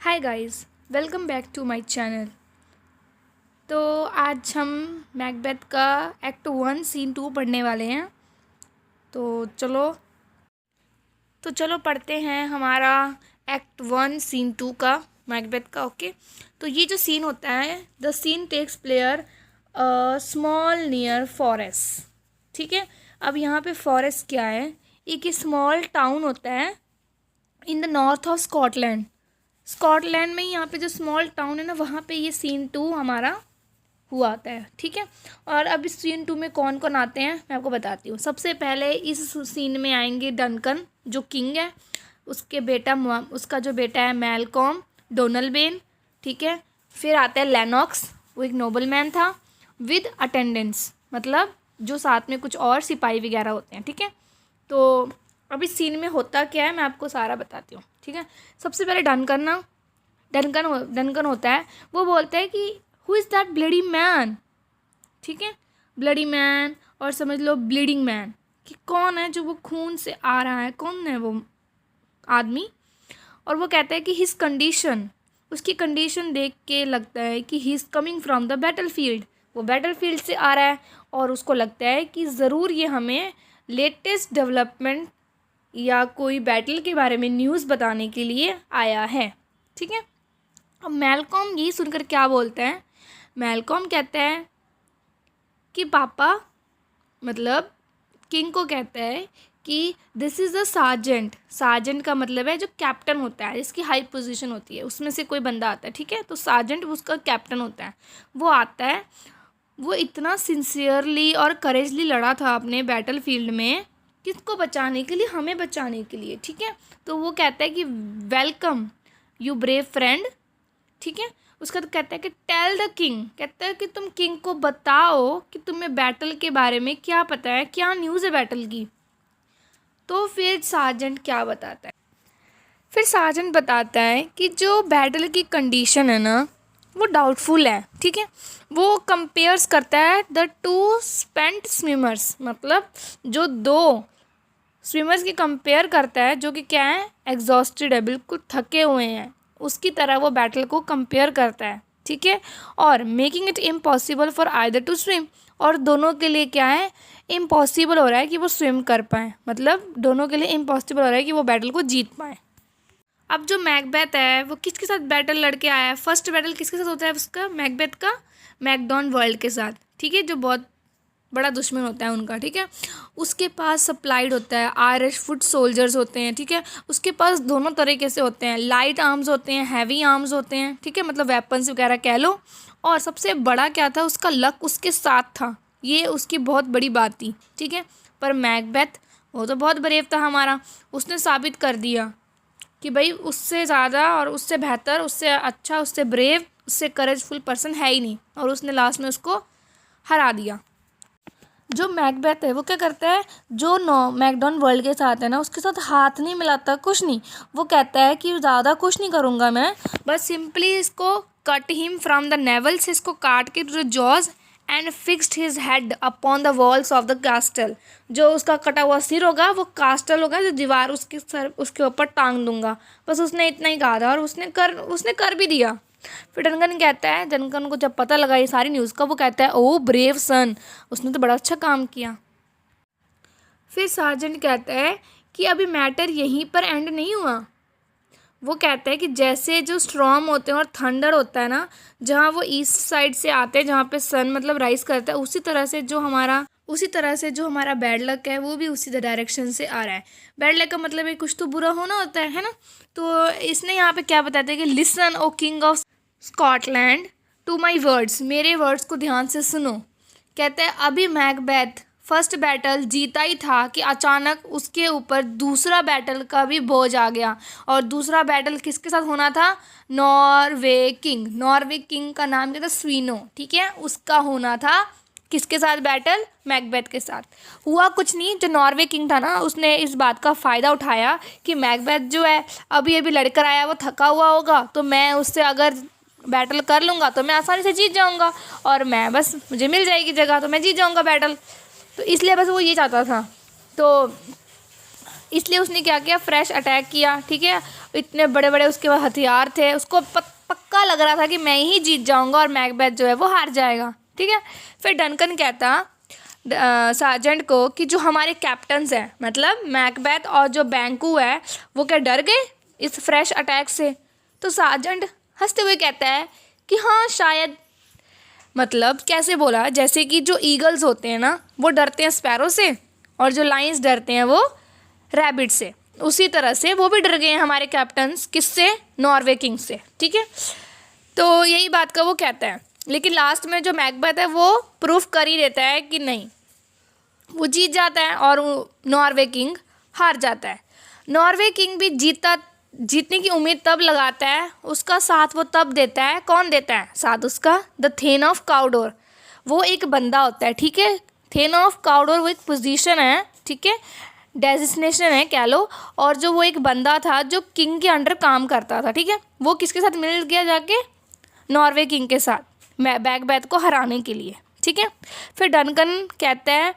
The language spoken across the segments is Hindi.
Hi guys, welcome back to my channel. तो आज हम मैकबेथ का एक्ट 1 सीन 2 पढ़ने वाले हैं। तो चलो पढ़ते हैं हमारा एक्ट 1 सीन 2 का मैकबेथ का। ओके, तो ये जो सीन होता है, the scene takes player small near forest. ठीक है, अब यहाँ पे फॉरेस्ट क्या है? एक स्मॉल टाउन होता है in the north of Scotland. Scotland में ही यहाँ पे जो स्मॉल टाउन है ना, वहाँ पे ये सीन 2 हमारा हुआ आता है। ठीक है, और अब इस सीन 2 में कौन कौन आते हैं मैं आपको बताती हूँ। सबसे पहले इस सीन में आएंगे डनकन, जो किंग है, उसका जो बेटा है मैलकॉम डोनलबेन। ठीक है, फिर आता है लेनॉक्स, वो एक नोबलमैन था, विद अटेंडेंस, मतलब जो साथ में कुछ और सिपाही वगैरह होते हैं। ठीक है, तो अब इस सीन में होता क्या है मैं आपको सारा बताती हूँ। ठीक है, सबसे पहले डनकन होता है, वो बोलता है कि who is that bloody man. ठीक है, ब्लडी मैन, और समझ लो ब्लीडिंग मैन, कि कौन है जो वो खून से आ रहा है, कौन है वो आदमी। और वो कहता है कि हिज कंडीशन, उसकी कंडीशन देख के लगता है कि he is coming from the battle field, वो बैटल फील्ड से आ रहा है, और उसको लगता है कि ज़रूर ये हमें लेटेस्ट डेवलपमेंट या कोई बैटल के बारे में न्यूज़ बताने के लिए आया है। ठीक है, अब मैलकॉम ये सुनकर क्या बोलता है? मैलकॉम कहता है कि पापा, मतलब किंग को कहता है कि this is a sergeant. Sergeant का मतलब है जो कैप्टन होता है, जिसकी हाई पोजीशन होती है, उसमें से कोई बंदा आता है। ठीक है, तो सार्जेंट उसका कैप्टन होता है। वो आता है, वो इतना सिंसियरली और करेजली लड़ा था अपने बैटल फील्ड में, किसको बचाने के लिए? हमें बचाने के लिए। ठीक है, तो वो कहता है कि वेलकम यू ब्रेव फ्रेंड। ठीक है, उसका तो कहता है कि टेल द किंग, कहता है कि तुम किंग को बताओ कि तुम्हें बैटल के बारे में क्या पता है, क्या न्यूज़ है बैटल की। तो फिर सार्जेंट क्या बताता है? फिर सार्जेंट बताता है कि जो बैटल की कंडीशन है ना, वो डाउटफुल है। ठीक है, वो कंपेयर्स करता है द टू स्पेंट स्विमर्स, मतलब जो दो स्विमर्स की कंपेयर करता है, जो कि क्या है, एग्जॉस्टेड है, बिल्कुल थके हुए हैं, उसकी तरह वो बैटल को कंपेयर करता है। ठीक है, और making it impossible for either to swim, और दोनों के लिए क्या है, इम्पॉसिबल हो रहा है कि वो स्विम कर पाएँ, मतलब दोनों के लिए इम्पॉसिबल हो रहा है कि वो बैटल को जीत पाएँ। अब जो मैकबेथ है वो किसके साथ बैटल लड़के आया है? फर्स्ट बैटल किसके साथ होता है उसका, मैकबेथ का? मैकडॉनवर्ल्ड के साथ। ठीक है, जो बहुत बड़ा दुश्मन होता है उनका। ठीक है, उसके पास सप्लाइड होता है, आयरिश फुट सोल्जर्स होते हैं। ठीक है, उसके पास दोनों तरीके से होते हैं, लाइट आर्म्स होते हैं, हैवी आर्म्स होते हैं। ठीक है, मतलब वेपन्स वगैरह कह लो। और सबसे बड़ा क्या था, उसका लक उसके साथ था, ये उसकी बहुत बड़ी बात थी। ठीक है, पर मैकबेथ वो तो बहुत ब्रेव था हमारा, उसने साबित कर दिया कि भाई उससे ज़्यादा और उससे बेहतर, उससे अच्छा, उससे ब्रेव, उससे करेजफुल पर्सन है ही नहीं, और उसने लास्ट में उसको हरा दिया। जो मैकबेथ है वो क्या करता है, जो मैकडॉनवर्ल्ड के साथ है ना, उसके साथ हाथ नहीं मिलाता, कुछ नहीं। वो कहता है कि ज़्यादा कुछ नहीं करूँगा मैं, बस सिंपली इसको cut him from the navel, से इसको काट के to the jaws and fixed his head upon the walls of the castle. जो उसका कटा हुआ सिर होगा वो कास्टल होगा, जो दीवार उसके सर उसके ऊपर टांग दूंगा। बस उसने इतना ही कहा था, और उसने कर भी दिया। फिर डनकन कहता है, डनकन को जब पता लगा ये सारी न्यूज़ का, वो कहता है ओ ब्रेव सन, उसने तो बड़ा अच्छा काम किया। फिर सार्जेंट कहता है कि अभी मैटर यहीं पर एंड नहीं हुआ। वो कहता है कि जैसे जो स्ट्रॉर्म होते हैं और थंडर होता है ना, जहाँ वो ईस्ट साइड से आते हैं, जहाँ पे सन मतलब राइज करता है, उसी तरह से जो हमारा बैड लक है वो भी उसी डायरेक्शन से आ रहा है। बैड लक का मतलब है कुछ तो बुरा होना होता है ना। तो इसने यहाँ पे क्या बताते हैं कि listen O king of Scotland to my words, मेरे वर्ड्स को ध्यान से सुनो। कहते हैं अभी मैकबेथ फर्स्ट बैटल जीता ही था कि अचानक उसके ऊपर दूसरा बैटल का भी बोझ आ गया। और दूसरा बैटल किसके साथ होना था? नॉर्वे किंग का नाम क्या था? स्वीनो। ठीक है, उसका होना था किसके साथ बैटल? मैकबेथ के साथ। हुआ कुछ नहीं, जो नॉर्वे किंग था ना, उसने इस बात का फ़ायदा उठाया कि मैकबेथ जो है अभी अभी लड़कर आया, वो थका हुआ होगा, तो मैं उससे अगर बैटल कर लूँगा तो मैं आसानी से जीत जाऊँगा, और मैं बस मुझे मिल जाएगी जगह तो मैं जीत जाऊँगा बैटल। तो इसलिए बस वो ये चाहता था। तो इसलिए उसने क्या किया, फ्रेश अटैक किया, ठीक है। इतने बड़े बड़े उसके पास हथियार थे, उसको पक्का लग रहा था कि मैं ही जीत जाऊंगा और मैकबेथ जो है वो हार जाएगा, ठीक है। फिर डनकन कहता सार्जेंट को कि जो हमारे कैप्टन्स हैं, मतलब मैकबेथ और जो बैंकू है, वो क्या डर गए इस फ्रेश अटैक से। तो सार्जेंट हंसते हुए कहता है कि हाँ शायद, मतलब कैसे बोला, जैसे कि जो ईगल्स होते हैं ना वो डरते हैं स्पैरो से, और जो लाइन्स डरते हैं वो रैबिट से, उसी तरह से वो भी डर गए हैं हमारे कैप्टन्स, किससे, नॉर्वे किंग से, ठीक है। तो यही बात का वो कहता है, लेकिन लास्ट में जो मैकबेथ है वो प्रूफ कर ही देता है कि नहीं, वो जीत जाता है और नॉर्वे किंग हार जाता है। नॉर्वे किंग भी जीतने की उम्मीद तब लगाता है, उसका साथ वो तब देता है, कौन देता है साथ उसका, द थेन ऑफ काउडोर। वो एक बंदा होता है, ठीक है। थेन ऑफ काउडोर वो एक पोजीशन है, ठीक है, डेजिग्नेशन है कह लो। और जो वो एक बंदा था जो किंग के अंडर काम करता था, ठीक है, वो किसके साथ मिल गया जाके, नॉर्वे किंग के साथ, मैकबेथ को हराने के लिए, ठीक है। फिर डनकन कहता है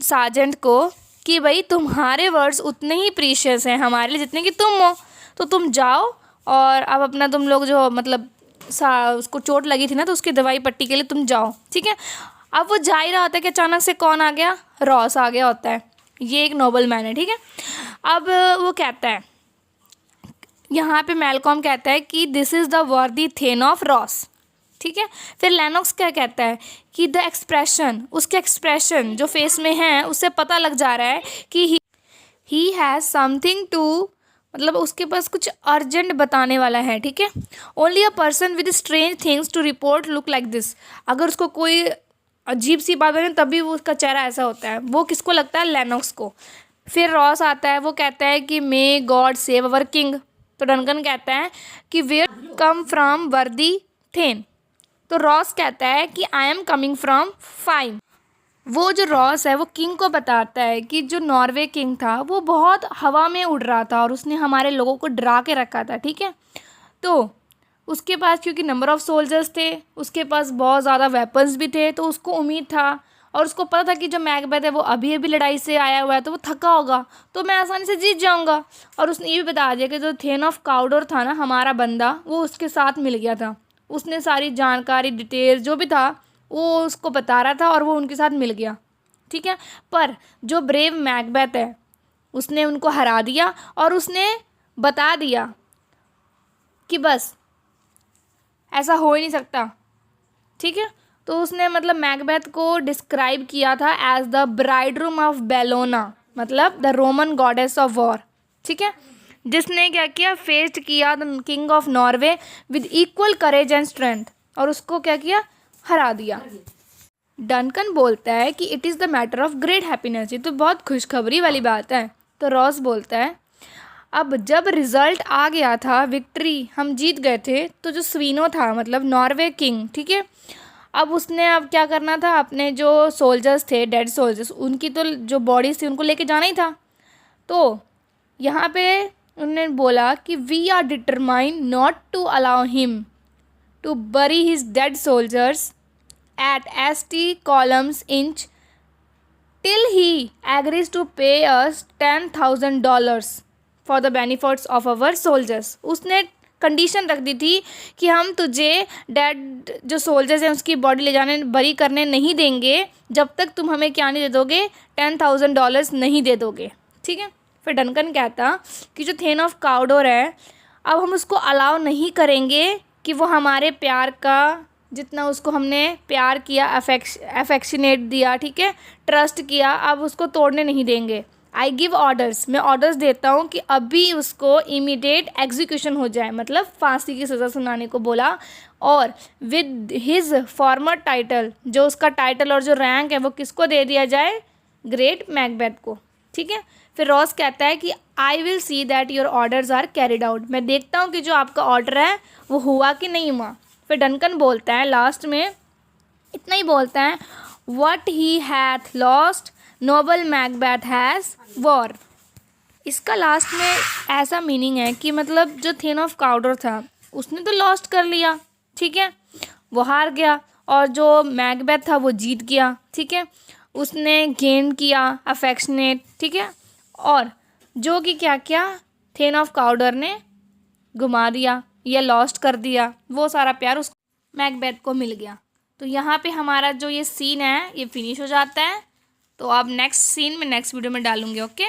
सार्जेंट को कि भाई तुम्हारे वर्ड्स उतने ही प्रीशियस हैं हमारे लिए जितने कि तुम हो, तो तुम जाओ और अब अपना तुम लोग जो मतलब उसको चोट लगी थी ना, तो उसकी दवाई पट्टी के लिए तुम जाओ, ठीक है। अब वो जा ही रहा होता है कि अचानक से कौन आ गया, रॉस आ गया होता है, ये एक नोबल मैन है, ठीक है। अब वो कहता है, यहाँ पे मैलकॉम कहता है कि दिस इज़ द वर्दी थेन ऑफ रॉस, ठीक है। फिर लेनॉक्स क्या कहता है कि द एक्सप्रेशन, उसके एक्सप्रेशन जो फेस में है उससे पता लग जा रहा है कि ही हैज़ समथिंग टू, मतलब उसके पास कुछ अर्जेंट बताने वाला है, ठीक है। Only a person with strange things to report look like this. अगर उसको कोई अजीब सी बात है तभी वो उसका चेहरा ऐसा होता है, वो किसको लगता है, लेनॉक्स को। फिर रॉस आता है, वो कहता है कि may God save our king. तो डनकन कहता है कि वेयर कम फ्रॉम वर्दी थेन। तो रॉस कहता है कि I am coming from fine. वो जो रॉस है वो किंग को बताता है कि जो नॉर्वे किंग था वो बहुत हवा में उड़ रहा था और उसने हमारे लोगों को डरा के रखा था, ठीक है। तो उसके पास क्योंकि नंबर ऑफ़ सोल्जर्स थे, उसके पास बहुत ज़्यादा वेपन्स भी थे, तो उसको उम्मीद था और उसको पता था कि जो मैकबेथ है वो अभी अभी लड़ाई से आया हुआ है, तो वो थका होगा, तो मैं आसानी से जीत जाऊंगा। और उसने ये भी बता दिया कि जो थेन ऑफ काउडोर था ना हमारा बंदा, वो उसके साथ मिल गया था, उसने सारी जानकारी डिटेल जो भी था वो उसको बता रहा था और वो उनके साथ मिल गया, ठीक है। पर जो ब्रेव मैकबेथ है उसने उनको हरा दिया और उसने बता दिया कि बस ऐसा हो ही नहीं सकता, ठीक है। तो उसने मतलब मैकबेथ को डिस्क्राइब किया था एज द ब्राइडरूम ऑफ बेलोना, मतलब the Roman goddess of war, ठीक है, जिसने क्या किया, फेस्ड किया the king of Norway with equal courage and strength, और उसको क्या किया, हरा दिया। डनकन बोलता है कि it is the matter of great happiness, ये तो बहुत खुशखबरी वाली बात है। तो रॉस बोलता है अब जब रिज़ल्ट आ गया था, विक्ट्री, हम जीत गए थे, तो जो स्वीनो था मतलब नॉर्वे किंग, ठीक है, अब उसने अब क्या करना था, अपने जो सोल्जर्स थे, डेड सोल्जर्स, उनकी तो जो बॉडीज थी उनको लेके जाना ही था। तो यहाँ पे उन्होंने बोला कि we are determined not to allow him to bury his dead soldiers at St. Columns Inch till he agrees to pay us $10,000 for the benefits of our soldiers। उसने कंडीशन रख दी थी कि हम तुझे डेड जो सोल्जर्स हैं उसकी बॉडी ले जाने बरी करने नहीं देंगे जब तक तुम हमें क्या नहीं दे दोगे, $10,000 नहीं दे दोगे, ठीक है। फिर डनकन कहता कि जो थेन ऑफ काउडोर है अब हम उसको अलाउ नहीं करेंगे कि वो हमारे प्यार का जितना उसको हमने प्यार किया, अफेक्शनेट दिया, ठीक है, ट्रस्ट किया, अब उसको तोड़ने नहीं देंगे। आई गिव ऑर्डर्स, मैं ऑर्डर्स देता हूँ कि अभी उसको इमीडिएट एग्जीक्यूशन हो जाए, मतलब फांसी की सज़ा सुनाने को बोला। और विद हिज फॉर्मर टाइटल, जो उसका टाइटल और जो रैंक है वो किसको दे दिया जाए, ग्रेट मैकबेथ को, ठीक है। फिर रॉस कहता है कि I will see that your orders are carried out, मैं देखता हूँ कि जो आपका ऑर्डर है वो हुआ कि नहीं हुआ। फिर डनकन बोलता है लास्ट में इतना ही बोलता है, what he hath lost noble Macbeth has won. इसका लास्ट में ऐसा मीनिंग है कि मतलब जो थेन ऑफ काउडोर था उसने तो लॉस्ट कर लिया, ठीक है, वो हार गया, और जो मैकबेथ था वो जीत गया, ठीक है, उसने गेन किया अफेक्शनेट, ठीक है, और जो कि क्या क्या थेन ऑफ काउडर ने घुमा दिया या लॉस्ट कर दिया, वो सारा प्यार उस मैकबेथ को मिल गया। तो यहाँ पे हमारा जो ये सीन है ये फिनिश हो जाता है। तो अब नेक्स्ट सीन में नेक्स्ट वीडियो में डालूंगी। Okay,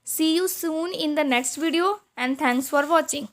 see you soon in the next video and thanks for watching.